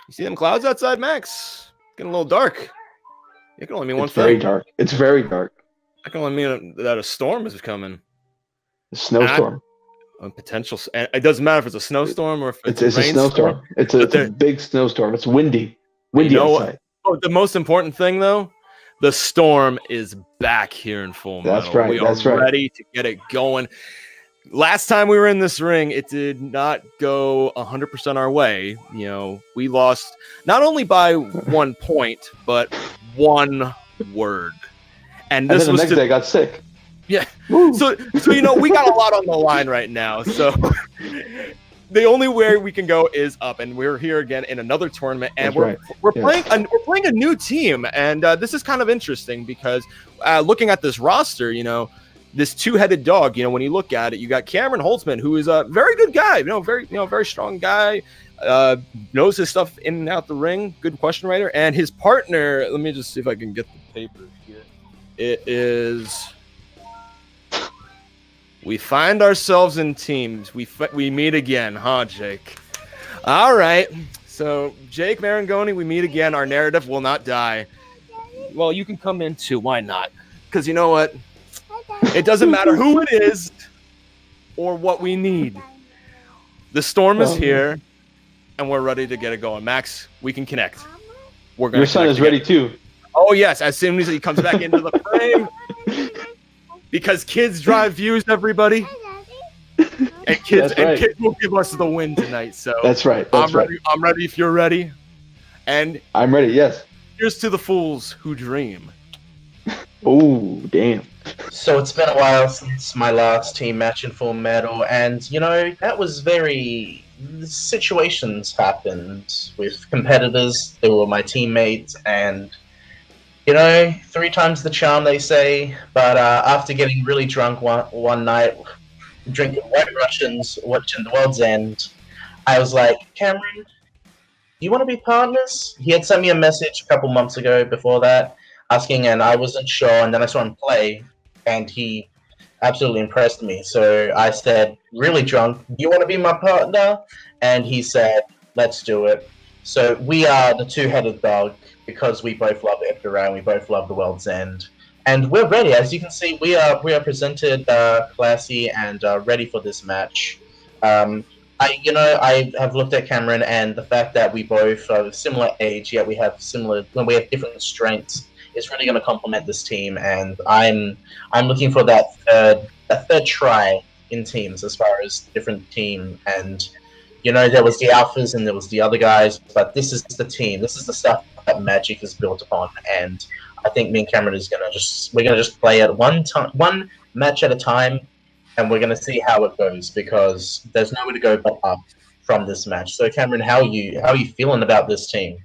You see them clouds outside, Max? Getting a little dark. It can only mean one It's thing. very dark. It's very dark. That can only mean that a storm is coming. A snowstorm. A potential. And it doesn't matter if it's a snowstorm or if it's a snowstorm. It's a big snowstorm. It's windy. Windy outside. Oh, the most important thing, though, the storm is back here in Full Metal. That's right. We are ready to get it going. Last time we were in this ring, it did not go 100% our way. You know, we lost not only by 1 point, but 1 word. And this then the next day I got sick. Yeah. So you know, we got a lot on the line right now. So the only way we can go is up, and we're here again in another tournament, and we're playing a new team, and this is kind of interesting because looking at this roster, you know, this two-headed dog, you know, when you look at it, you got Cameron Holzmann, who is a very good guy, very strong guy, knows his stuff in and out the ring, good question writer, and his partner. Let me just see if I can get the paper here. It is. We find ourselves in teams. We meet again, huh, Jake? All right. So, Jake Maringoni, we meet again. Our narrative will not die. Well, you can come in too. Why not? Because you know what? It doesn't matter who it is or what we need. The storm is here, and we're ready to get it going. Max, we can connect. Your son is ready too. Oh, yes. As soon as he comes back into the frame. Because kids drive views, everybody. And kids will give us the win tonight. So that's right. I'm ready if you're ready. And I'm ready, yes. Here's to the fools who dream. Oh, damn. So it's been a while since my last team match in Full Metal, and you know, that was situations happened with competitors. They were my teammates, and you know, 3 times the charm, they say. But after getting really drunk one night, drinking White Russians, watching The World's End, I was like, Cameron, you want to be partners? He had sent me a message a couple months ago before that, asking, and I wasn't sure. And then I saw him play, and he absolutely impressed me. So I said, really drunk, do you want to be my partner? And he said, let's do it. So we are the two-headed dog, because we both love Edgar Wright, we both love The World's End, and we're ready. As you can see, we are presented classy and ready for this match. I have looked at Cameron, and the fact that we both are similar age, yet we have different strengths, is really going to complement this team. And I'm looking for that third try in teams as far as different team. And you know, there was the alphas and there was the other guys, but this is the team. This is the stuff that Magic is built upon, and I think me and Cameron we're gonna just play it one match at a time, and we're gonna see how it goes, because there's nowhere to go but up from this match. So Cameron, how are you feeling about this team?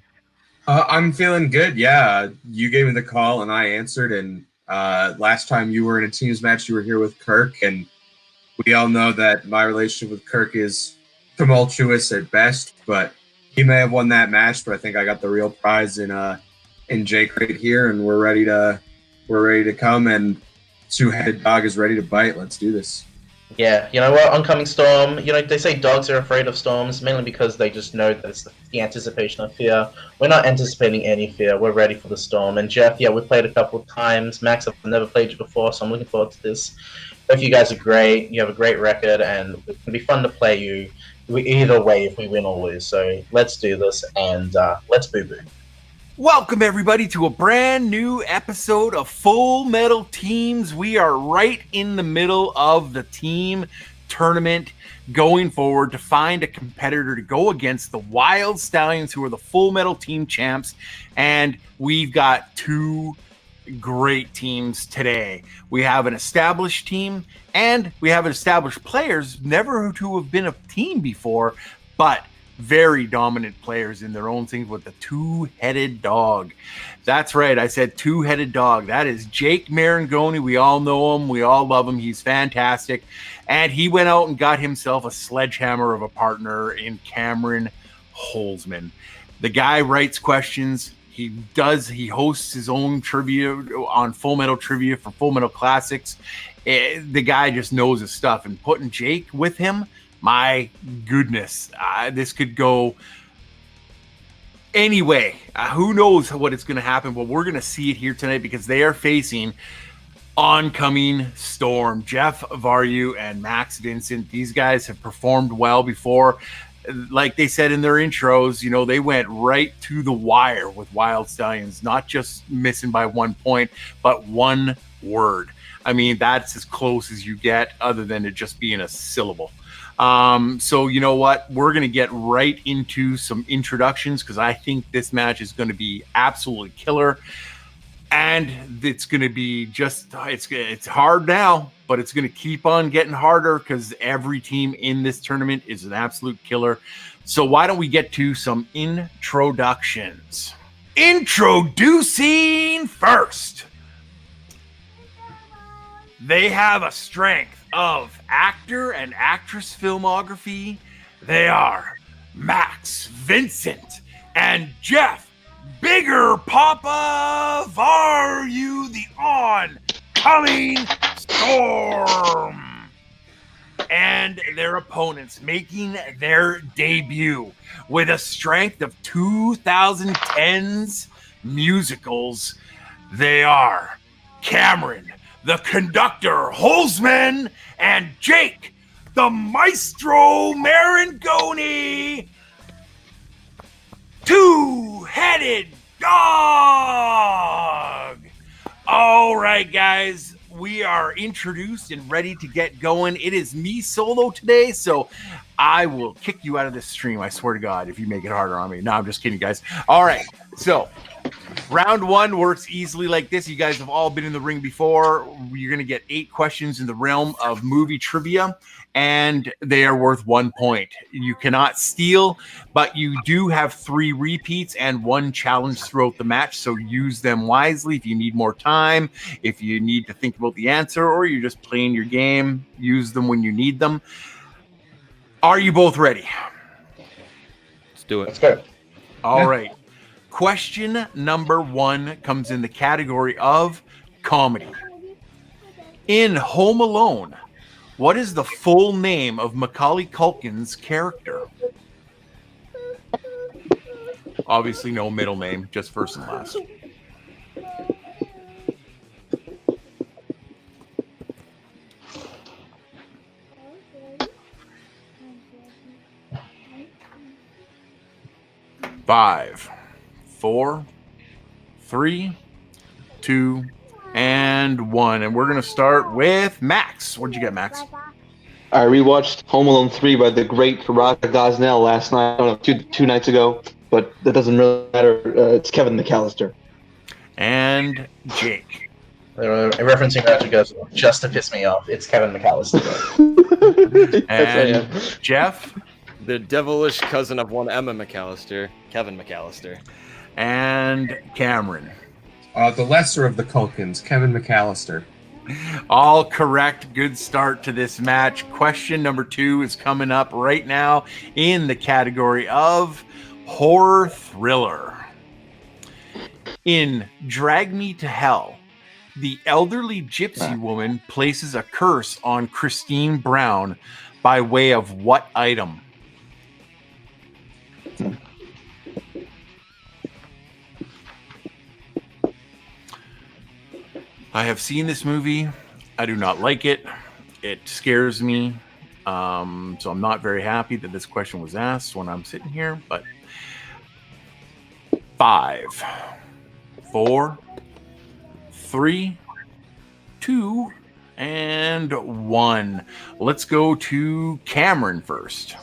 I'm feeling good. Yeah, you gave me the call and I answered. And last time you were in a teams match, you were here with Kirk, and we all know that my relationship with Kirk is tumultuous at best, but he may have won that match, but I think I got the real prize in Jake right here, and we're ready to come, and two-headed dog is ready to bite. Let's do this. Yeah, you know what, Oncoming Storm, you know, they say dogs are afraid of storms, mainly because they just know that it's the anticipation of fear. We're not anticipating any fear. We're ready for the storm. And Jeff, yeah, we've played a couple of times. Max, I've never played you before, so I'm looking forward to this. Both you guys are great. You have a great record, and it's going to be fun to play you either way if we win or lose. So let's do this, and let's boo-boo. Welcome, everybody, to a brand new episode of Full Metal Teams. We are right in the middle of the team tournament going forward to find a competitor to go against the Wild Stallions, who are the Full Metal Team champs. And we've got 2 great teams today. We have an established team, and we have established players, never to have been a team before, but very dominant players in their own things with the two-headed dog. That's right, I said two-headed dog. That is Jake Maringoni. We all know him. We all love him. He's fantastic. And he went out and got himself a sledgehammer of a partner in Cameron Holzmann. The guy writes questions. He hosts his own trivia on Full Metal Trivia for Full Metal Classics. The guy just knows his stuff. And putting Jake with him, my goodness, this could go Anyway, who knows what it's going to happen, but we're going to see it here tonight because they are facing Oncoming Storm. Jeff, Varju, and Max Vincent. These guys have performed well before. Like they said in their intros, they went right to the wire with Wild Stallions, not just missing by 1 point, but one word. I mean, that's as close as you get other than it just being a syllable. So you know what? We're going to get right into some introductions because I think this match is going to be absolutely killer. And it's going to be it's hard now, but it's going to keep on getting harder because every team in this tournament is an absolute killer. So why don't we get to some introductions? Introducing first. They have a strength of actor and actress filmography. They are Max Vincent and Jeff Bigger Poppa Varju, the Oncoming Storm. And their opponents making their debut with a strength of 2010's musicals. They are Cameron, the Conductor Holzmann, and Jake, the Maestro Maringoni. Two-headed dog. All right, guys, we are introduced and ready to get going. It is me solo today, so I will kick you out of this stream, I swear to God, if you make it harder on me. No, I'm just kidding, guys. All right, so round one works easily like this. You guys have all been in the ring before. You're going to get 8 questions in the realm of movie trivia, and they are worth 1 point. You cannot steal, but you do have 3 repeats and 1 challenge throughout the match, so use them wisely if you need more time, if you need to think about the answer, or you're just playing your game. Use them when you need them. Are you both ready? Let's do it. Let's go. All right. Question number 1 comes in the category of comedy. In Home Alone, what is the full name of Macaulay Culkin's character? Obviously, no middle name, just first and last. Five, 4, 3, 2, and 1. And we're going to start with Max. What'd you get, Max? I rewatched Home Alone 3 by the great Raja Gosnell last night, I don't know, two nights ago, but that doesn't really matter. It's Kevin McAllister. And Jake. They were referencing Raja Gosnell just to piss me off. It's Kevin McAllister. And Jeff. The devilish cousin of one Emma McAllister, Kevin McAllister. And Cameron. The lesser of the Culkins, Kevin McAllister. All correct. Good start to this match. Question number 2 is coming up right now in the category of horror thriller. In Drag Me to Hell, the elderly gypsy woman places a curse on Christine Brown by way of what item? I have seen this movie. I do not like it. It scares me. So I'm not very happy that this question was asked when I'm sitting here. But 5, 4, 3, 2, and 1. Let's go to Cameron first.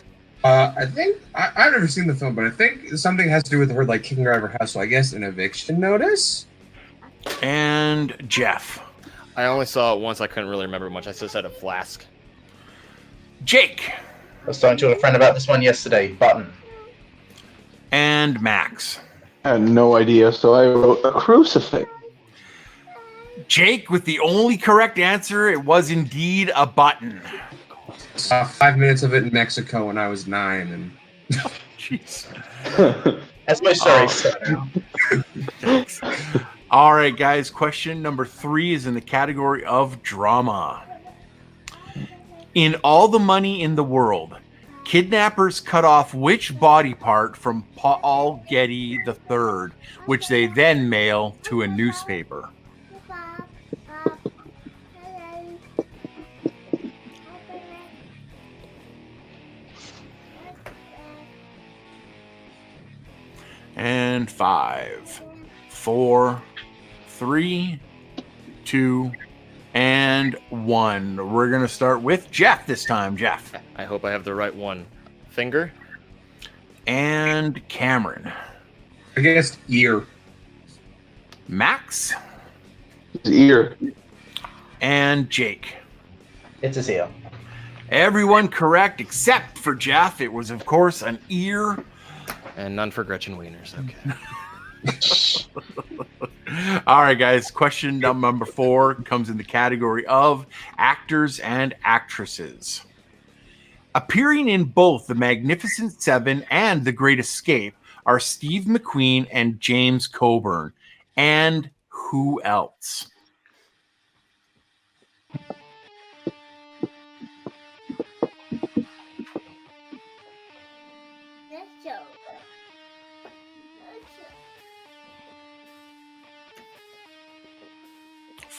I think I've never seen the film, but I think something has to do with her like kicking her out of her house. So I guess an eviction notice. And Jeff. I only saw it once. I couldn't really remember much. I just said a flask. Jake. I was talking to a friend about this one yesterday. Button. And Max. I had no idea, so I wrote a crucifix. Jake with the only correct answer. It was indeed a button. 5 minutes of it in Mexico when I was 9, and jeez. That's my story. All right, guys. Question number 3 is in the category of drama. In All the Money in the World, Kidnappers cut off which body part from Paul Getty III, which they then mail to a newspaper? And 5, 4, 3, 2, and 1. We're going to start with Jeff this time. Jeff. I hope I have the right one. Finger. And Cameron. I guess ear. Max. Ear. And Jake. It's his ear. Everyone correct except for Jeff. It was, of course, an ear. And none for Gretchen Wieners. Okay. All right, guys. Question number 4 comes in the category of actors and actresses. Appearing in both The Magnificent Seven and The Great Escape are Steve McQueen and James Coburn. And who else?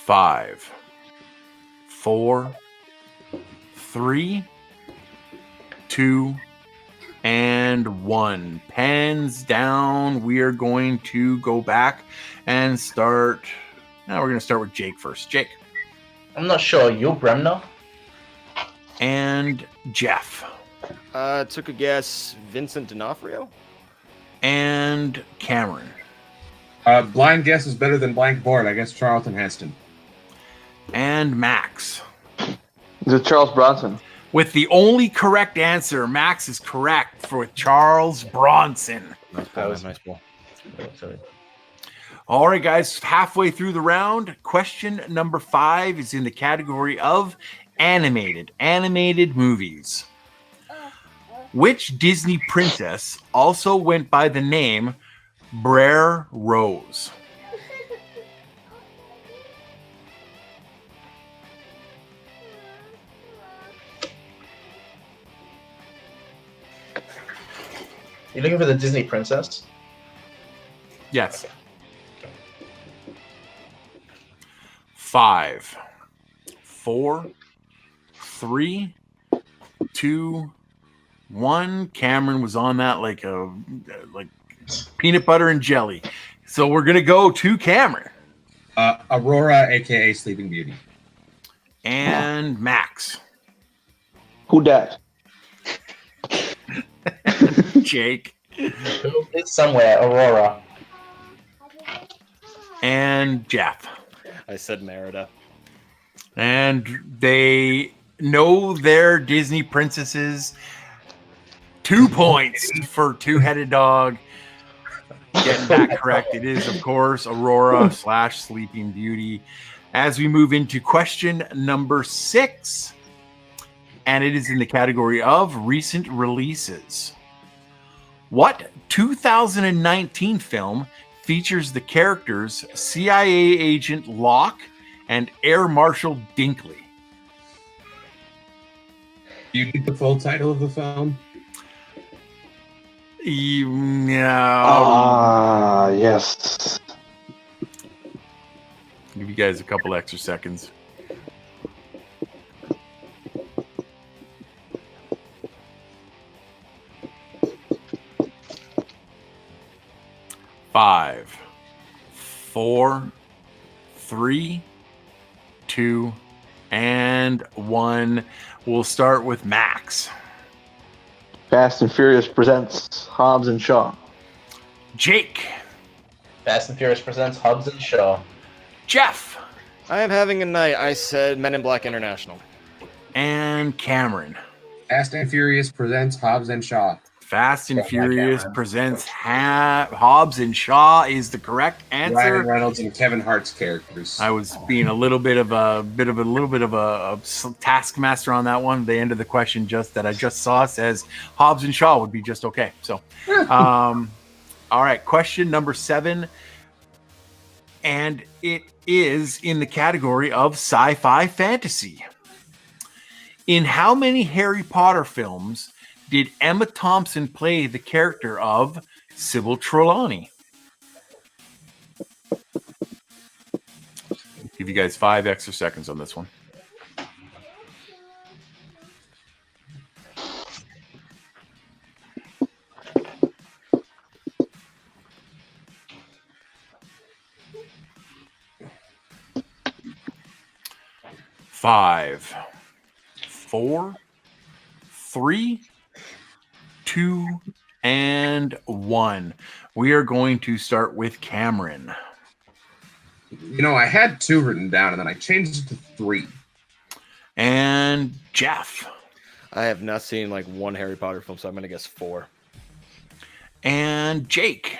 Five, 4, 3, 2, and 1. Pens down. We are going to go back and start. Now we're going to start with Jake first. Jake. I'm not sure. You, Bremner? And Jeff. Took a guess. Vincent D'Onofrio. And Cameron. Blind guess is better than blank board. I guess Charlton Heston. And Max. Is it Charles Bronson? With the only correct answer, Max is correct for Charles Bronson. Nice ball. All right, guys, halfway through the round. Question number 5 is in the category of animated movies. Which Disney princess also went by the name Brer Rose? You're looking for the Disney princess? Yes. 5, 4, 3, 2, 1. Cameron was on that like peanut butter and jelly. So we're gonna go to Cameron. Aurora, aka Sleeping Beauty. And Max. Who dat? Jake. It's somewhere. Aurora. And Jeff. I said Merida. And they know their Disney princesses. 2 points for Two-Headed Dog. Getting that correct. It is, of course, Aurora / Sleeping Beauty. As we move into question number 6, and it is in the category of recent releases. What 2019 film features the characters CIA agent Locke and Air Marshal Dinkley? Do you need the full title of the film? No. Yes. Give you guys a couple extra seconds. Five, 4, 3, 2, and 1. We'll start with Max. Fast and Furious presents Hobbs and Shaw. Jake. Fast and Furious presents Hobbs and Shaw. Jeff. I am having a night. I said Men in Black International. And Cameron. Fast and Furious presents Hobbs and Shaw. Fast and Furious presents Hobbs and Shaw is the correct answer. Ryan Reynolds and Kevin Hart's characters. I was being a little bit of a taskmaster on that one. The end of the question I just saw says Hobbs and Shaw would be just okay. So, all right, question number 7, and it is in the category of sci-fi fantasy. In how many Harry Potter films did Emma Thompson play the character of Sybil Trelawney? Give you guys 5 extra seconds on this one. Five, 4, 3, 2, and 1. We are going to start with Cameron. I had 2 written down, and then I changed it to 3. And Jeff. I have not seen like one Harry Potter film, so I'm going to guess 4. And Jake.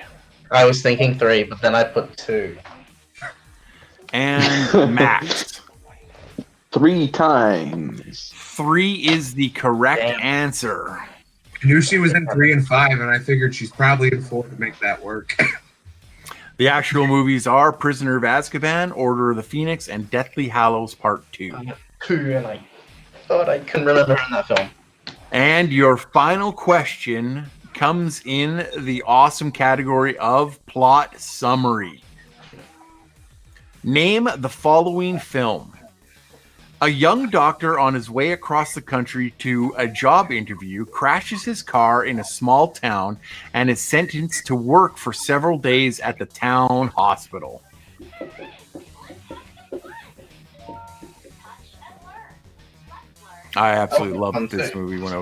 I was thinking 3, but then I put 2. And Max. 3 times. 3 is the correct answer. I knew she was in 3 and 5, and I figured she's probably in 4 to make that work. The actual movies are Prisoner of Azkaban, Order of the Phoenix, and Deathly Hallows Part 2. 2, and I thought I couldn't remember in that film. And your final question comes in the awesome category of plot summary. Name the following film. A young doctor on his way across the country to a job interview crashes his car in a small town and is sentenced to work for several days at the town hospital. I absolutely loved this movie when I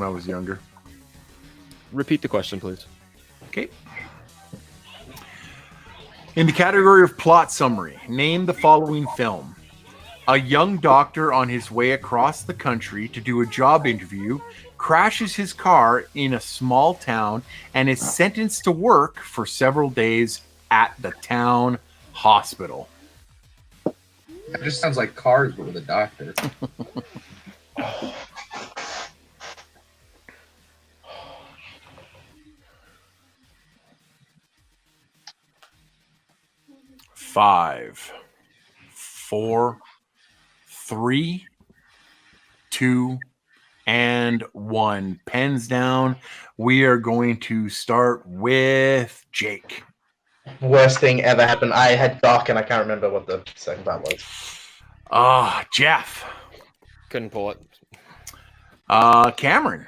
was younger. Repeat the question, please. Okay. In the category of plot summary, name the following film. A young doctor on his way across the country to do a job interview crashes his car in a small town and is sentenced to work for several days at the town hospital. That just sounds like Cars, but with a doctor. Five, 4, 3, 2, and 1. Pens down. We are going to start with Jake. Worst thing ever happened. I had Doc, and I can't remember what the second part was. Jeff. Couldn't pull it. Cameron.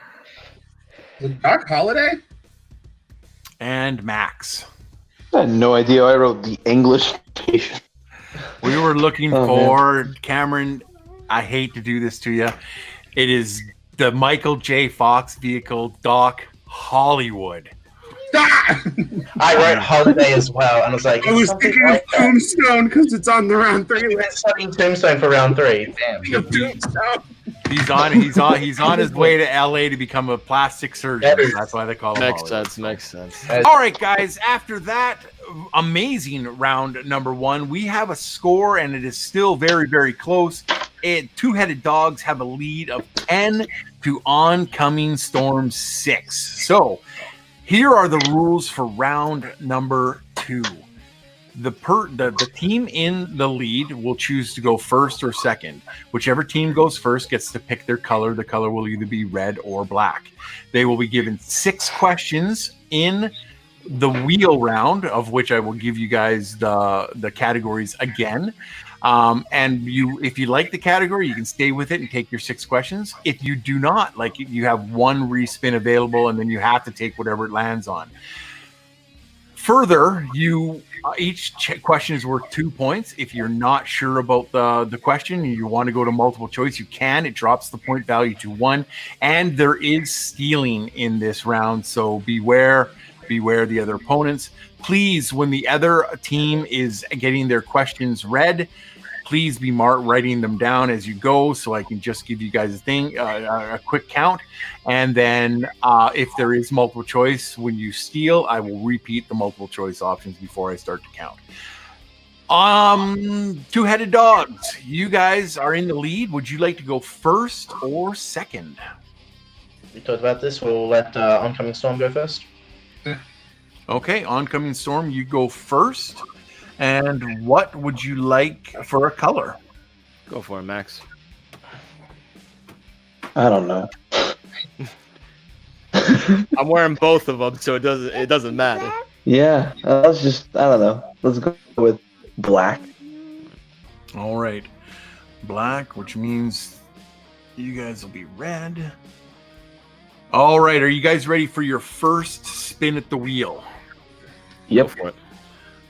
The Doc Holiday? And Max. I had no idea. I wrote The English Patient. We were looking for Cameron. I hate to do this to you. It is the Michael J. Fox vehicle, Doc Hollywood. I wrote Holiday as well, and I was like, I was thinking of Tombstone because it's on the round 3 We list. went studying Tombstone for round 3. Damn. Tombstone. He's on his way to LA to become a plastic surgeon. That's why they call him Hollywood. Makes sense. All right, guys. After that amazing round number 1, we have a score, and it is still very, very close. Two-headed dogs have a lead of 10 to Oncoming Storm 6. So here are the rules for round number 2. The team in the lead will choose to go first or second. Whichever team goes first gets to pick their color. The color will either be red or black. They will be given 6 questions in the wheel round, of which I will give you guys the categories again. And if you like the category, you can stay with it and take your 6 questions. If you do not like it, you have 1 respin available, and then you have to take whatever it lands on. Further, each question is worth 2 points. If you're not sure about the question and you want to go to multiple choice, you can. It drops the point value to 1. And there is stealing in this round, so beware the other opponents. Please, when the other team is getting their questions read, please be writing them down as you go, so I can just give you guys a quick count. And then if there is multiple choice, when you steal, I will repeat the multiple choice options before I start to count. Two-headed dogs, you guys are in the lead. Would you like to go first or second? We talked about this. We'll let Oncoming Storm go first. Okay, Oncoming Storm, you go first. And what would you like for a color? Go for it, Max. I don't know. I'm wearing both of them, so it doesn't matter. Yeah, let's just, I don't know. Let's go with black. All right. Black, which means you guys will be red. All right. Are you guys ready for your first spin at the wheel? Yep. Go for it.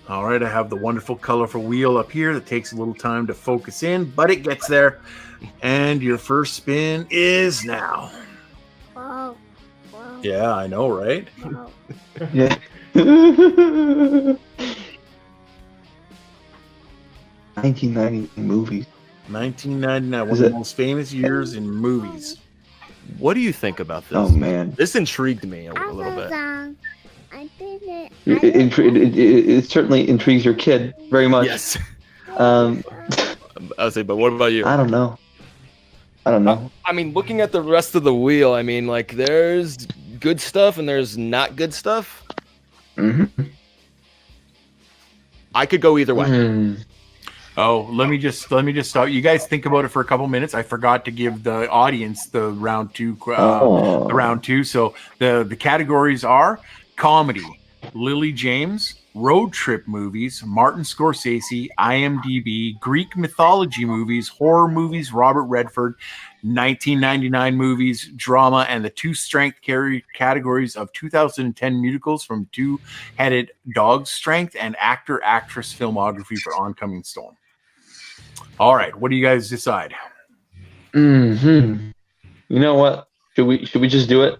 All right. I have the wonderful, colorful wheel up here that takes a little time to focus in, but it gets there. And your first spin is now. Wow. Yeah, I know, right? Wow. Yeah. 1990 movies. 1999, one Is of it- the most famous years in movies. What do you think about this? Oh man, This intrigued me a little bit. I did it. it certainly intrigues your kid very much. Yes. Um, I would say, but what about you? I don't know. I mean, looking at the rest of the wheel, I mean, like, there's good stuff and there's not good stuff. Mm-hmm. I could go either way. Oh, let me just stop. You guys think about it for a couple minutes. I forgot to give the audience the round two. So the categories are comedy, Lily James, road trip movies, Martin Scorsese, IMDb, Greek mythology movies, horror movies, Robert Redford, 1999 movies, drama, and the two strength categories of 2010 musicals from Two-Headed Dog's Strength and actor-actress filmography for Oncoming Storm. All right, what do you guys decide? You know what? Should we just do it?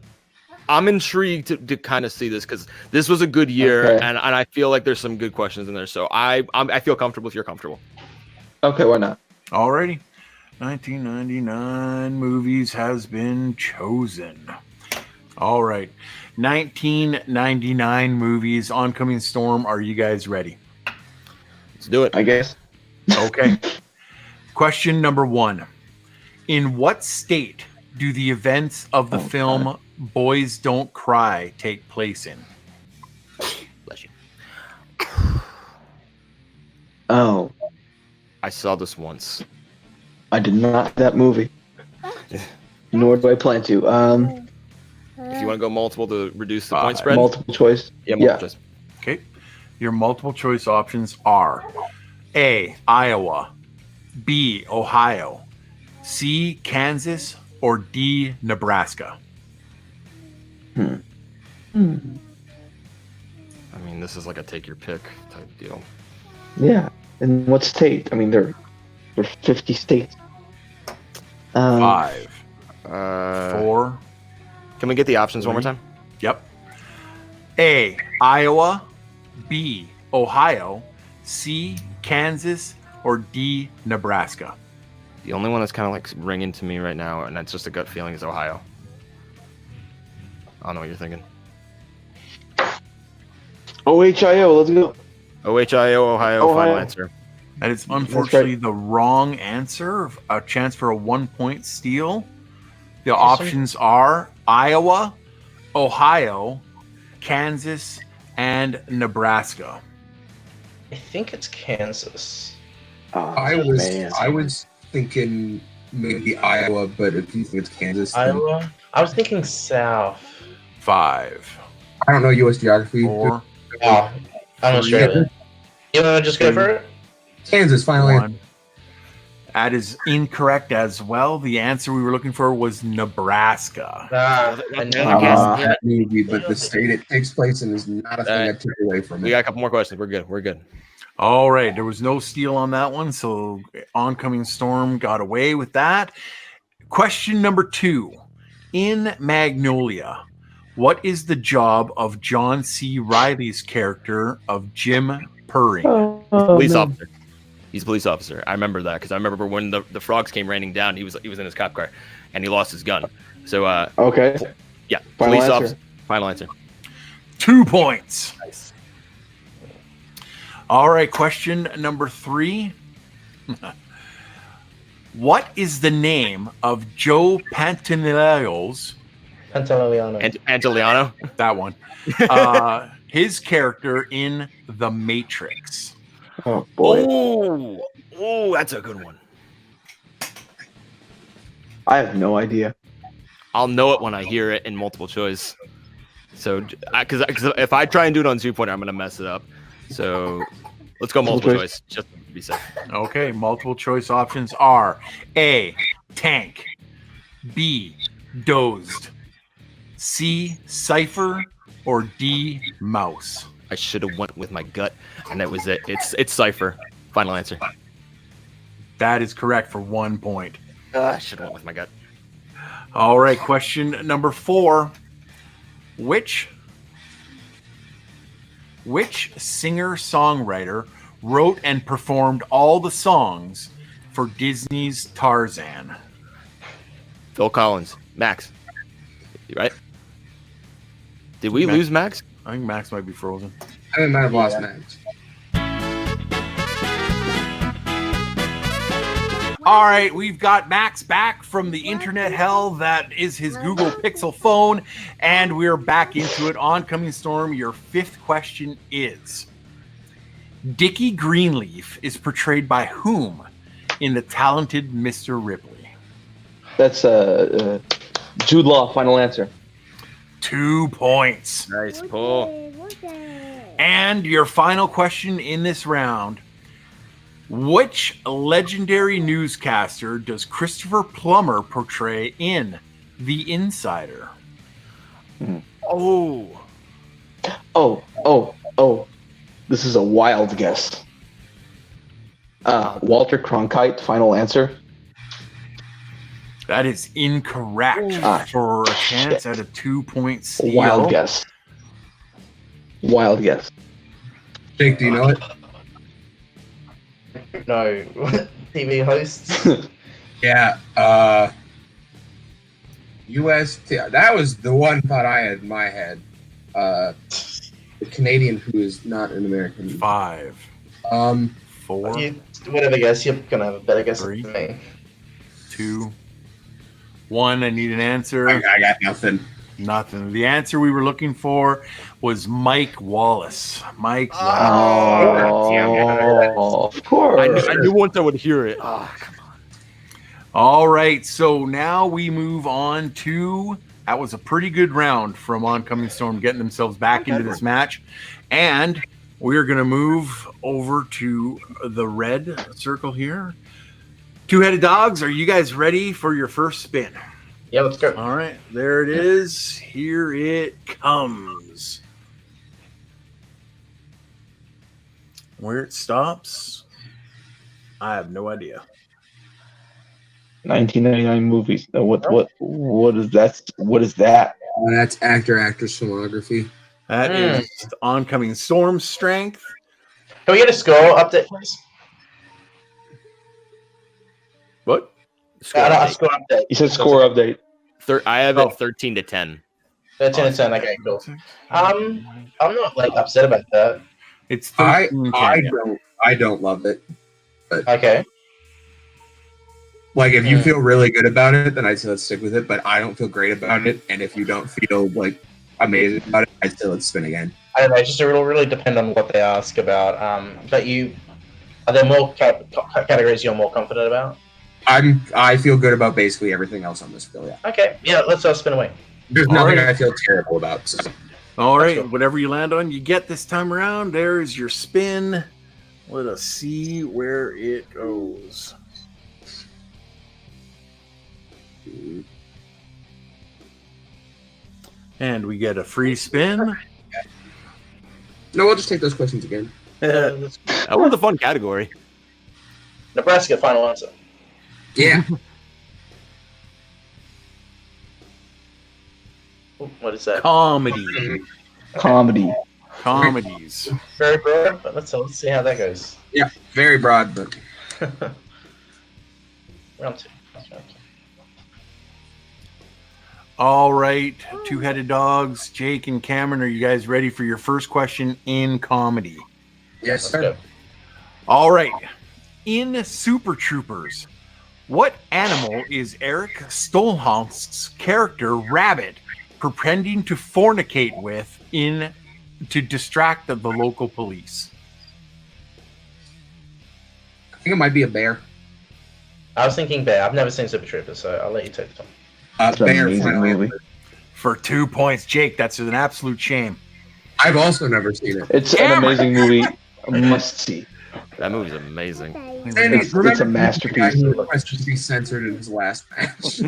I'm intrigued to kind of see this because this was a good year, Okay. and I feel like there's some good questions in there. So I feel comfortable if you're comfortable. Okay, why not? Alrighty. 1999 movies has been chosen. All right. 1999 movies, Oncoming Storm. Are you guys ready? Let's do it. I guess. Okay. Question number 1. In what state do the events of the film God. Boys Don't Cry take place in? Bless you. Oh, I saw this once. I did not see that movie. Nor do I plan to. If you want to go multiple to reduce the point spread, Multiple choice. yeah, multiple choice. Okay. Your multiple choice options are A, Iowa, B, Ohio, C, Kansas, or D, Nebraska. I mean, this is like a take your pick type deal. Yeah. And what state? I mean, there are 50 states. 5, 4. 4. Can we get the options one more time? Yep. A, Iowa, B, Ohio, C, Kansas, or D, Nebraska. The only one that's kind of like ringing to me right now, and that's just a gut feeling, is Ohio. I don't know what you're thinking. OHIO, let's go. OHIO, Ohio, final answer. That is unfortunately the wrong answer. A chance for a 1-point steal. The options are Iowa, Ohio, Kansas, and Nebraska. I think it's Kansas. Oh, I was thinking maybe Iowa, but if you think it's Kansas, then Iowa? I was thinking South. 5, I don't know U.S. geography. 4, Oh, I'm Australian. You want to just go for it? Kansas, finally. 1. That is incorrect as well. The answer we were looking for was Nebraska. I know. That movie, but the state it takes place in is not a thing I took away from We it. got a couple more questions. We're good. We're good. All right. There was no steal on that one, so Oncoming Storm got away with that. Question number 2. In Magnolia, what is the job of John C. Reilly's character of Jim Purring? Police officer. He's a police officer. I remember that because I remember when the frogs came raining down, he was in his cop car, and he lost his gun. So Okay. yeah, Final police answer. officer. Final answer. 2 points. Nice. All right, question number 3. What is the name of Joe Pantoliano's, Pantoliano. Antoliano. that one, his character in The Matrix? Oh boy. Oh, that's a good one. I have no idea. I'll know it when I hear it in multiple choice. So, because if I try and do it on 2-pointer, I'm gonna mess it up. So, let's go multiple choice just to be safe. Okay, multiple choice options are A, tank, B, dozed, C, cipher, or D, mouse. I should have went with my gut, and that was it. It's cipher. Final answer. That is correct for 1 point. I should have went with my gut. All right, question number 4. Which singer-songwriter wrote and performed all the songs for Disney's Tarzan? Phil Collins. Max. You right? Did we lose Max? I think Max might be frozen. I might have lost Max. All right, we've got Max back from the internet hell that is his Google Pixel phone, and we're back into it. Oncoming Storm, your 5th question is: Dickie Greenleaf is portrayed by whom in The Talented Mr. Ripley? That's Jude Law. Final answer. 2 points. Nice pull. And your final question in this round: which legendary newscaster does Christopher Plummer portray in The Insider? Oh. This is a wild guess. Walter Cronkite. Final answer. That is incorrect for a chance at a 2-point steal. Wild guess. Jake, do you know it? No. TV hosts? Yeah. UST. That was the one thought I had in my head. The Canadian who is not an American. 5, 4, Whatever guess, you're going to have a better guess 3, than me. 2, 1. I need an answer. I got nothing. Nothing. The answer we were looking for was Mike Wallace. Mike Oh, of course. I knew once I would hear it. Oh, come on. All right, so now we move on to, that was a pretty good round from Oncoming Storm getting themselves back into this match. And we're going to move over to the red circle here. Two-headed dogs, are you guys ready for your first spin? Yeah, let's go. All right, there it is. Here it comes. Where it stops, I have no idea. 1999 movies. What is that? What is that? That's actress filmography. That is Oncoming Storm strength. Can we get a score update, please? What? Score A update. score update. You said score update. I have it 13-10. 13-10, okay, cool. I'm not like upset about that. It's I 13-10. don't love it. Okay. Like if you feel really good about it, then I'd say let's stick with it. But I don't feel great about it, and if you don't feel like amazing about it, I'd say let's spin again. I don't know, it'll really depend on what they ask about. But are there more categories you're more confident about? I feel good about basically everything else on this bill. Yeah, Okay, yeah, let's spin away. there's All nothing right. I feel terrible about. So. All right, whatever you land on, you get this time around. There is your spin. Let us see where it goes. And we get a free spin. No, we'll just take those questions again. That was a fun category. Nebraska, final answer. Yeah. What is that? Comedy. Comedies. Very broad, but let's see how that goes. Yeah, very broad, but Round 2. All right, two-headed dogs, Jake and Cameron, are you guys ready for your first question in comedy? yes, Let's sir. go. All right. In Super Troopers, what animal is Eric Stolhonsk's character Rabbit pretending to fornicate with to distract the local police? I think it might be a bear. I was thinking bear. I've never seen Super Troopers, so I'll let you take the time. It's an Bear amazing final movie. answer. For 2 points, Jake. That's an absolute shame. I've also never seen it. It's an amazing movie. A must see. That movie's amazing. Sandy, It's remember a masterpiece. He requested to be censored in his last match.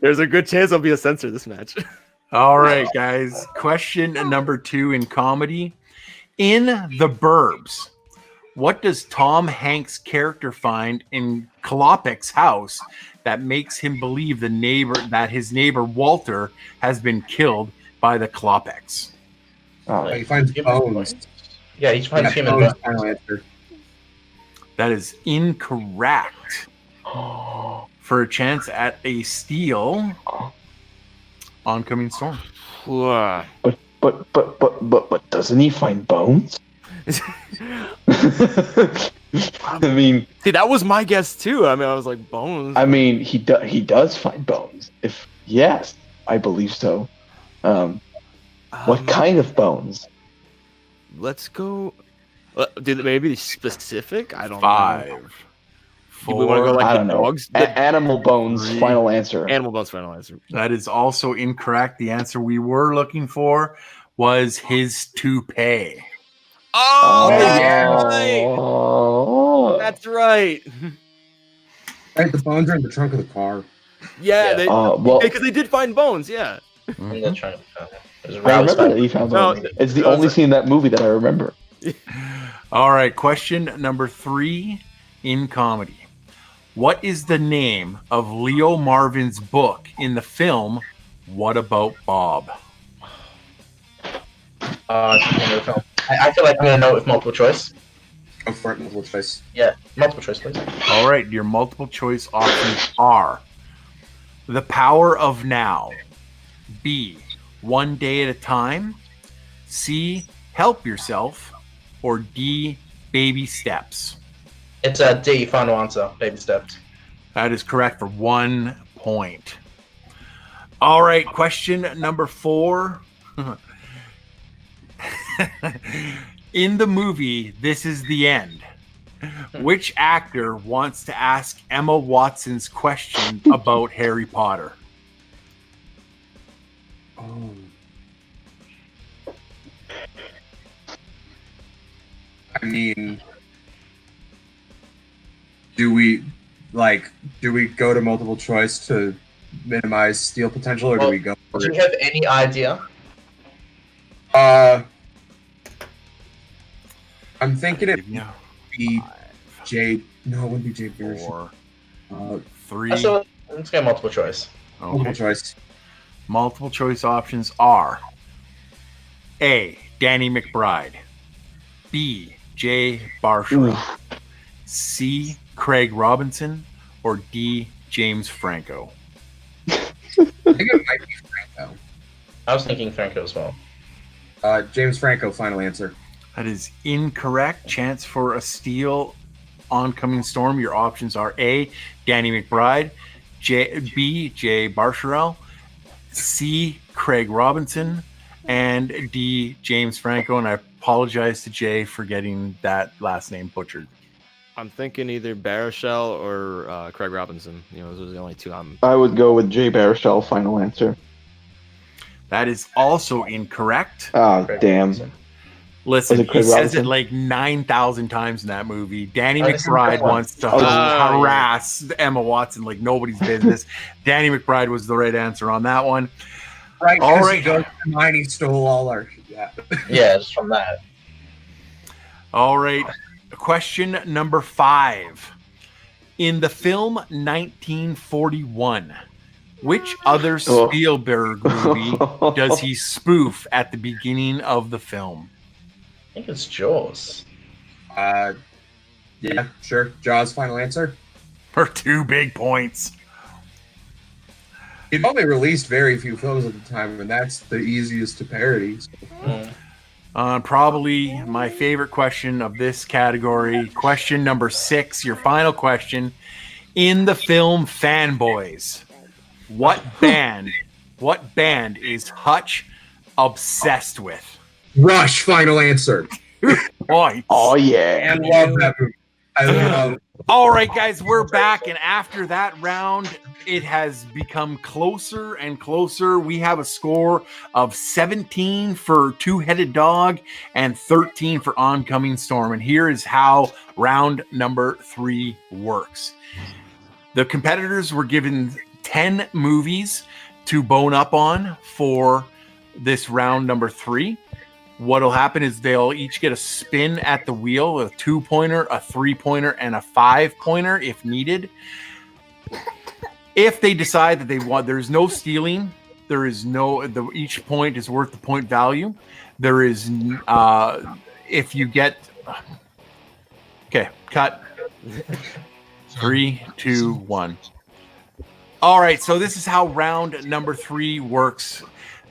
There's a good chance I'll be a censor this match. All right, guys. Question number 2 in comedy. In The Burbs, what does Tom Hanks' character find in Klopek's house that makes him believe that his neighbor Walter has been killed by the Klopeks? He finds bones. Yeah, he finds human bones. bones. Final answer. That is incorrect. For a chance at a steal, Oncoming Storm. Whoa. But doesn't he find bones? I mean, See, that was my guess too. I mean, I was like, bones. I mean, he does find bones. If yes, I believe so. What kind of bones? Let's go. Did maybe be specific? I don't know. 5, Do we want to go 4. like I the don't know. dogs? Animal bones. 3. Final answer. Animal bones. Final answer. That is also incorrect. The answer we were looking for was his toupee. Oh, that's right. Oh. That's right. Right, the bones are in the trunk of the car. Yeah, Yeah. Well, because they did find bones. Yeah. In the trunk. There's a I rouse remember that back. he found No, bones. It's the no, only it's- scene in that movie that I remember. All right, question number 3 in comedy. What is the name of Leo Marvin's book in the film What About Bob? I feel like I'm gonna know it with multiple choice. Go for it, multiple choice. Yeah, multiple choice, please. All right, your multiple choice options are The Power of Now, B, One Day at a Time, C, Help Yourself, or D, Baby Steps. It's a D. Final answer. Baby steps. That is correct for 1 point. All right, question number 4. In the movie This Is the End, which actor wants to ask Emma Watson's question about Harry Potter? Oh. I mean, do we go to multiple choice to minimize steal potential, or do we go for Do you it? have any idea? I'm thinking it Yeah. would be Jay. No, it wouldn't be Jay Beers. 4, Uh, 3. So let's go multiple choice. multiple Okay. choice. Multiple choice options are A, Danny McBride, B, Jay Barshaw, C, Craig Robinson, or D, James Franco. I think it might be Franco. I was thinking Franco as well. James Franco, final answer. That is incorrect. Chance for a steal. Oncoming Storm. Your options are A, Danny McBride, B, Jay Barsharel, C, Craig Robinson, and D, James Franco. And I apologize to Jay for getting that last name butchered. I'm thinking either Baruchel or Craig Robinson. You know, those are the only two I'm. I would go with Jay Baruchel. Final answer. That is also incorrect. Oh, Craig damn. Robinson. Listen, Was it he Craig says Robinson? it like 9,000 times in that movie. Danny Oh, this is McBride the one. wants to Oh, harass Emma Watson like nobody's business. Danny McBride was the right answer on that one. Right, All because right. he goes to mine, he stole all our shit. Yeah. Yeah, just from that. All right. Question number 5. In the film 1941, which other Oh. Spielberg movie does he spoof at the beginning of the film? I think it's Jaws. Yeah, sure. Jaws, final answer. For 2 big points. He'd only released very few films at the time, and that's the easiest to parody. So. Probably my favorite question of this category. Question number 6, your final question. In the film Fanboys, what band is Hutch obsessed with? Rush, final answer. Points. Oh yeah. I love that movie. I love All right, guys, we're back. And after that round, it has become closer and closer. We have a score of 17 for Two-Headed Dog and 13 for Oncoming Storm. And here is how round number 3 works. The competitors were given 10 movies to bone up on for this round number 3. What'll happen is they'll each get a spin at the wheel, a 2-pointer, a 3-pointer, and a 5-pointer if needed. If they decide that they want, there's no stealing. There is no, each point is worth the point value. There is, if you get, okay, cut. 3, 2, 1. All right, so this is how round number 3 works.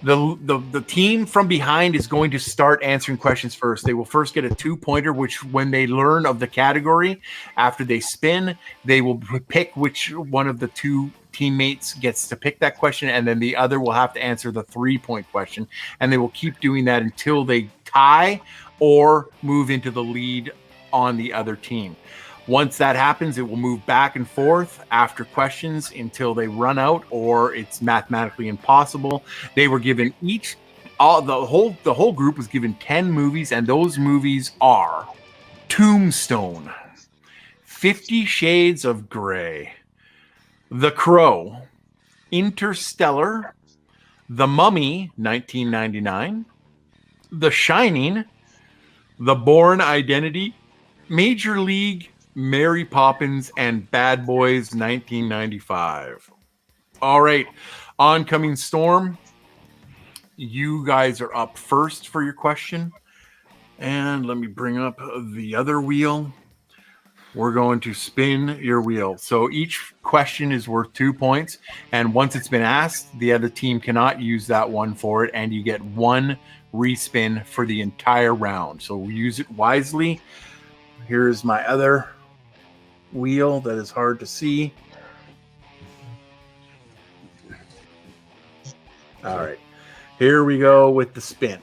The team from behind is going to start answering questions first. They will first get a 2-pointer, which when they learn of the category, after they spin, they will pick which one of the 2 teammates gets to pick that question, and then the other will have to answer the 3-point question. And they will keep doing that until they tie or move into the lead on the other team. Once that happens, it will move back and forth after questions until they run out or it's mathematically impossible. They were given the whole group was given 10 movies, and those movies are Tombstone, 50 Shades of Grey, The Crow, Interstellar, The Mummy, 1999, The Shining, The Bourne Identity, Major League, Mary Poppins, and Bad Boys 1995. All right, Oncoming Storm, you guys are up first for your question. And let me bring up the other wheel. We're going to spin your wheel. So each question is worth 2 points. And once it's been asked, the other team cannot use that one for it. And you get 1 respin for the entire round. So use it wisely. Here's my other wheel that is hard to see. All right, here we go with the spin.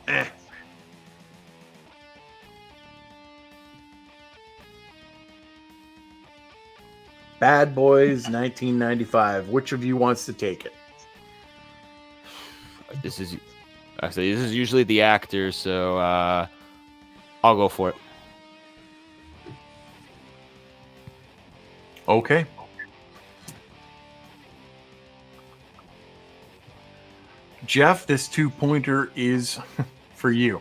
Bad Boys 1995. Which of you wants to take it? This is usually the actor, so I'll go for it. Okay. Jeff, this 2-pointer is for you.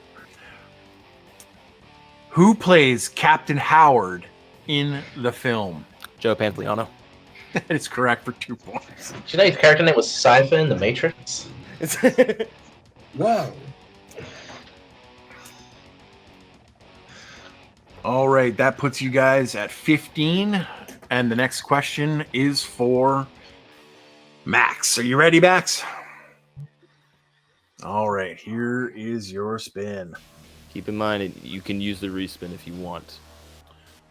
Who plays Captain Howard in the film? Joe Pantoliano. That is correct for 2 points. Did you know his character name was Cypher in The Matrix? Whoa. All right, that puts you guys at 15. And the next question is for Max. Are you ready, Max? All right, here is your spin. Keep in mind, you can use the respin if you want.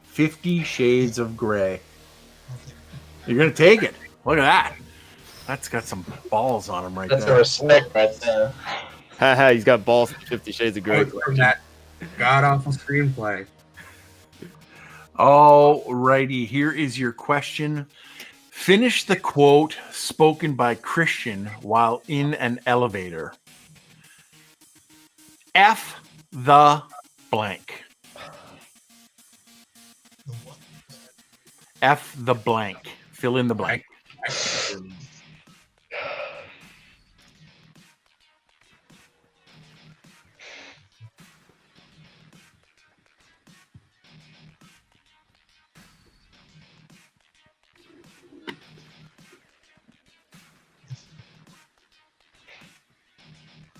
50 Shades of Grey. You're going to take it. Look at that. That's got some balls on him right That's there. a respect right there. Haha, he's got balls. 50 Shades of Grey. From that god-awful screenplay. All righty, here is your question. Finish the quote spoken by Christian while in an elevator. F the blank. F the blank. Fill in the blank.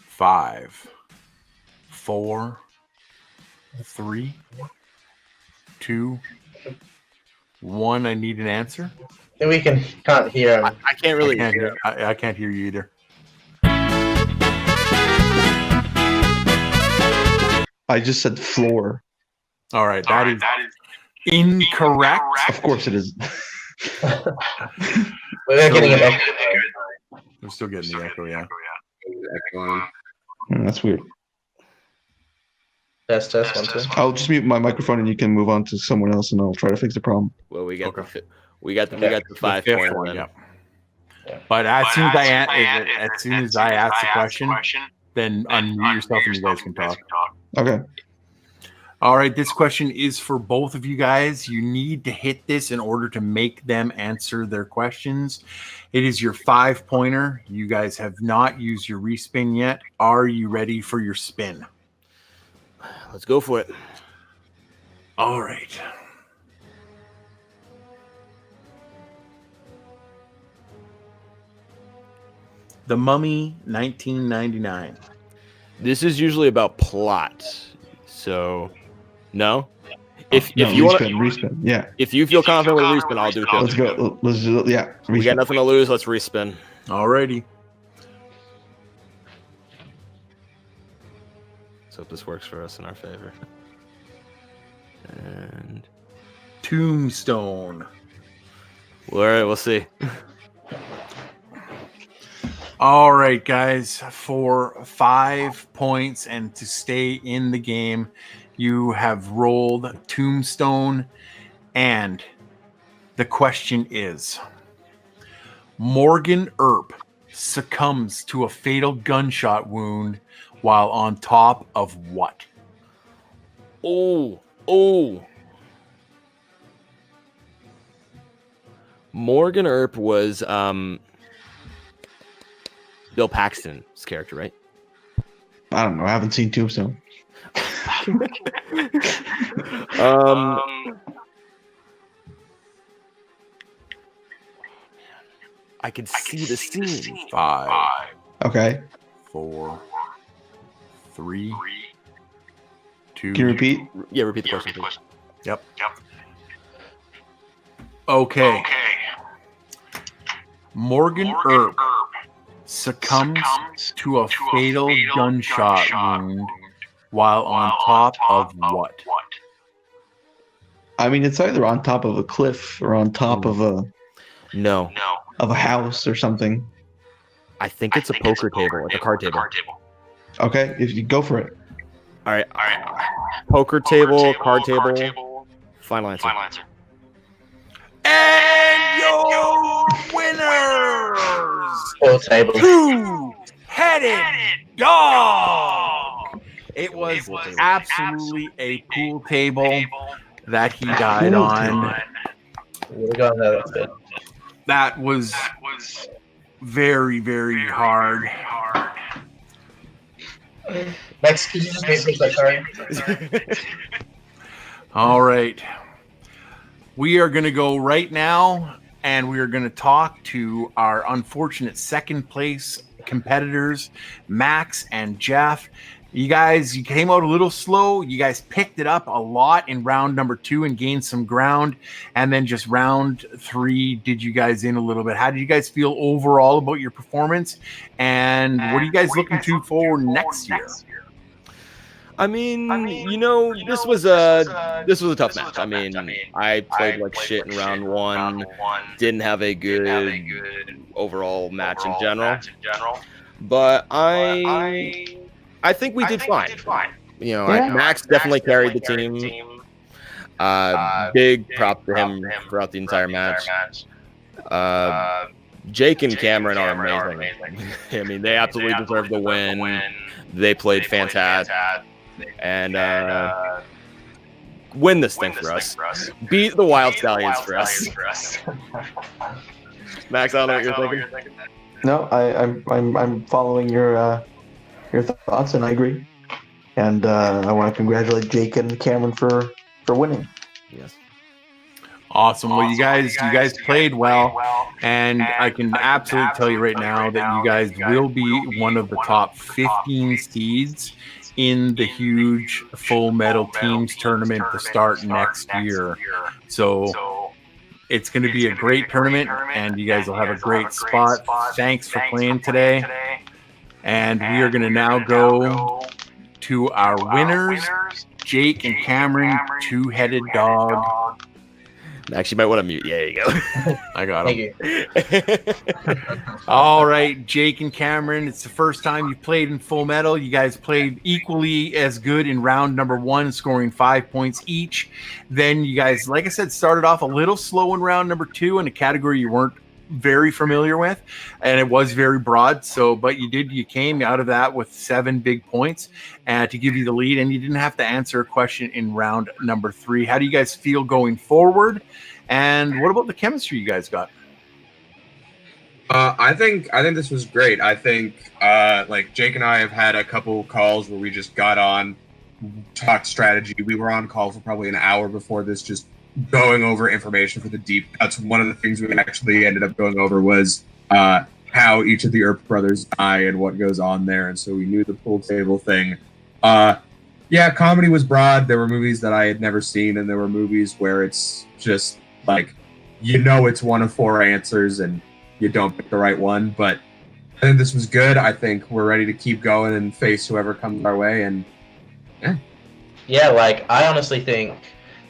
Five, 4, 3, 2, 1. I need an answer. And we can't hear him. I can't really hear. I can't hear you either. I just said floor. All right, that is incorrect. Of course it is. We're getting an echo. We're still getting the echo, yeah. That's weird. Test 1 2. I'll just mute my microphone and you can move on to someone else, and I'll try to fix the problem. Well, we got Okay. we got the 5 fifth pointer one, then. yeah. But as soon as I ask the question, then unmute yourself and you guys can talk. Okay. All right, this question is for both of you guys. You need to hit this in order to make them answer their questions. It is your 5-pointer. You guys have not used your respin yet. Are you ready for your spin? Let's go for it. All right. The Mummy, 1999. This is usually about plot. So, no? If No, you want to respin, yeah. if you feel confident with respin, I'll do it. Let's go. Let's do it. Yeah. We got Respin. nothing to lose. Let's respin. All righty. Let's hope this works for us in our favor. And Tombstone. well, all right, we'll see. All right, guys, for 5 points and to stay in the game, you have rolled Tombstone. And the question is, Morgan Earp succumbs to a fatal gunshot wound while on top of what? Oh. Morgan Earp was Bill Paxton's character, right? I don't know. I haven't seen Tombstone. I could see the scene. 5, Okay. 4, 3, 2. Can you repeat? Yeah, repeat the question, please. Yep. Okay. Morgan Earp succumbs to a fatal gunshot wound while on top of what? I mean, it's either on top of a cliff or on top of No, a house or something. I think it's a poker table, like a card table. Okay, if you go for it. All right. Poker table, card table. Final answer. And your winners, Full table. Two-headed dog. It was absolutely a pool table that he died on. We got another bit. That was very, very hard. Max, could you just message that card? All right. We are going to go right now, and we are going to talk to our unfortunate second place competitors, Max and Jeff. You guys, you came out a little slow. You guys picked it up a lot in round number 2 and gained some ground. And then just round 3 did you guys in a little bit. How did you guys feel overall about your performance? And what are you guys looking to for next year? I mean, this was a tough match. I mean, I played like shit in round 1. Didn't have a good overall match in general. But I think we did fine. Max definitely carried the team. Big prop to him throughout the entire match. Jake and Cameron are amazing. I mean, they absolutely deserve the win. They played fantastic. And win this thing for us. Beat the Wild Stallions for us. Max, I don't know what you're thinking. No, I'm following your thoughts, and I agree. And I want to congratulate Jake and Cameron for winning. Yes. Awesome. Well, you guys played well, and I can absolutely tell you right now that you guys will be one of the top 15 seeds in the huge Full Metal Teams tournament to start next year. So it's going to be a great tournament, and you guys will have a great spot. Thanks for playing today. And we are going to now go to our winners, Jake and Cameron, Two-Headed Dog. Max, you might want to mute. Yeah, there you go. I got Thank him. you. All right, Jake and Cameron, it's the first time you've played in Full Metal. You guys played equally as good in round number 1, scoring 5 points each. Then you guys, like I said, started off a little slow in round number 2 in a category you weren't very familiar with, and it was very broad. So, but you came out of that with 7 big points to give you the lead, and you didn't have to answer a question in round number 3. How do you guys feel going forward? And what about the chemistry you guys got? I think this was great. I think like Jake and I have had a couple calls where we just got on, talked strategy. We were on call for probably an hour before this, just going over information for the deep. That's one of the things we actually ended up going over was how each of the Earp brothers die and what goes on there. And so we knew the pool table thing. Yeah, comedy was broad. There were movies that I had never seen, and there were movies where it's just like, it's one of 4 answers and you don't pick the right one. But I think this was good. I think we're ready to keep going and face whoever comes our way. And yeah, like I honestly think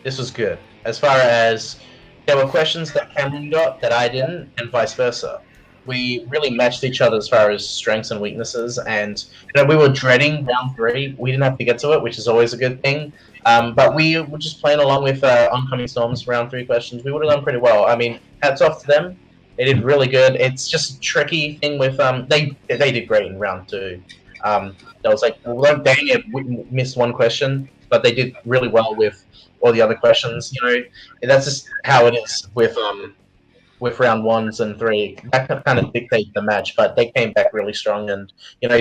this was good. As far as there were questions that Cameron got that I didn't, and vice versa. We really matched each other as far as strengths and weaknesses, and we were dreading round 3. We didn't have to get to it, which is always a good thing. But we were just playing along with Oncoming Storm's round 3 questions. We would have done pretty well. I mean, hats off to them. They did really good. It's just a tricky thing with they did great in round 2. That was like, well, dang it, we missed one question, but they did really well with all the other questions. That's just how it is with round 1s and 3. That kind of dictated the match, but they came back really strong. And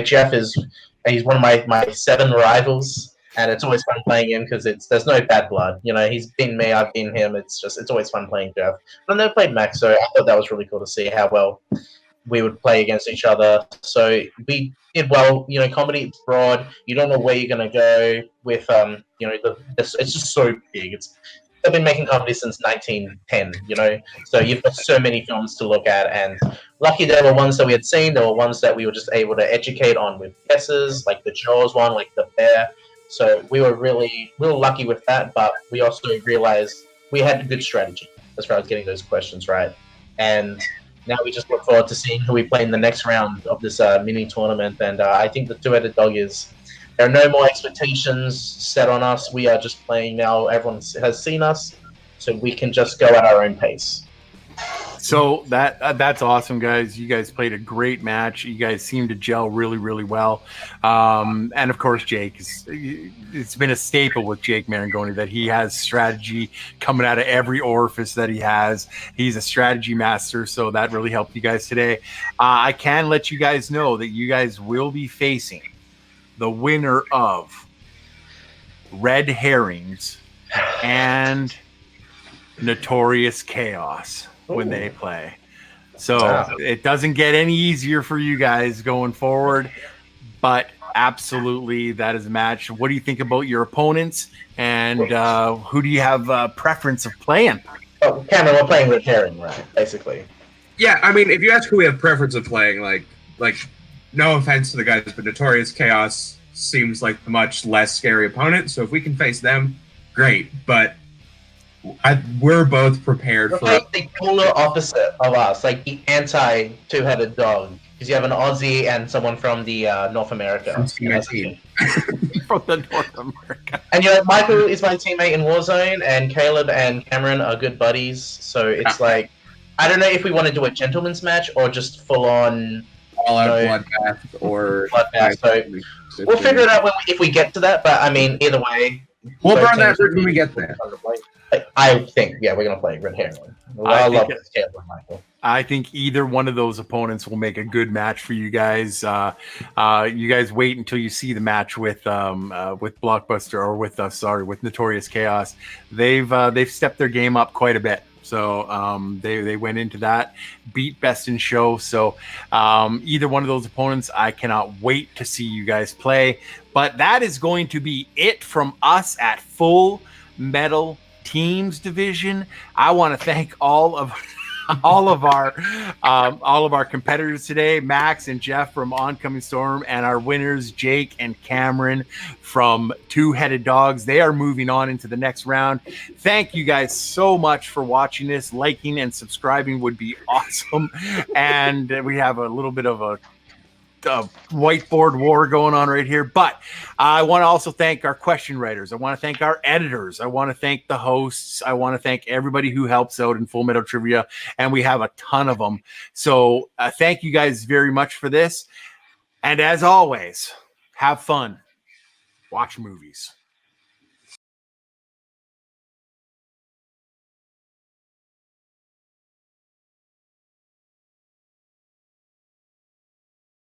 Jeff he's one of my 7 rivals, and it's always fun playing him because there's no bad blood. He's been me, I've been him. It's always fun playing Jeff. But I never played Max, so I thought that was really cool to see how well we would play against each other. So we did well. Comedy, it's broad. You don't know where you're gonna go with it's just so big. They've been making comedy since 1910, so you've got so many films to look at, and lucky there were ones that we had seen. There were ones that we were just able to educate on with guesses, like the Jaws one, like the Bear. So we were really lucky with that, but we also realized we had a good strategy as far as getting those questions right. And now we just look forward to seeing who we play in the next round of this mini tournament. And I think the two-headed dog is, there are no more expectations set on us. We are just playing now. Everyone has seen us, so we can just go at our own pace. So that's awesome, guys. You guys played a great match. You guys seem to gel really, really well. And of course, Jake, it's been a staple with Jake Maringoni that he has strategy coming out of every orifice that he has. He's a strategy master, so that really helped you guys today. I can let you guys know that you guys will be facing the winner of Red Herrings and Notorious Chaos when they play. So It doesn't get any easier for you guys going forward, but absolutely that is a match. What do you think about your opponents, and who do you have preference of playing? Oh, Cameron, we're playing Red Herring, right? Basically. Yeah, I mean, if you ask who we have preference of playing, like no offense to the guys, but Notorious Chaos seems like a much less scary opponent. So if we can face them, great. But we're both prepared for like the polar opposite of us, like the anti two-headed dog, because you have an Aussie and someone from the North America. From the North America. And Michael is my teammate in Warzone, and Caleb and Cameron are good buddies. So it's like, I don't know if we want to do a gentleman's match or just full on all-out bloodbath or bloodbath. So we'll figure it out if we get to that. But I mean, either way, we'll burn that when we get there. I think, we're going to play Red Herring. I love Caleb and Michael. I think either one of those opponents will make a good match for you guys. You guys wait until you see the match with Blockbuster or with Notorious Chaos. They've stepped their game up quite a bit. So they went into that, beat Best in Show. So either one of those opponents, I cannot wait to see you guys play. But that is going to be it from us at Full Metal Teams Division. I want to thank all of all of our competitors today, Max and Jeff from Oncoming Storm, and our winners, Jake and Cameron from Two-Headed Dogs. They are moving on into the next round. Thank you guys so much for watching this. Liking and subscribing would be awesome. And we have a little bit of a whiteboard war going on right here, but I want to also thank our question writers. I want to thank our editors. I want to thank the hosts. I want to thank everybody who helps out in Full Metal Trivia, and we have a ton of them. So thank you guys very much for this, and as always, have fun, watch movies.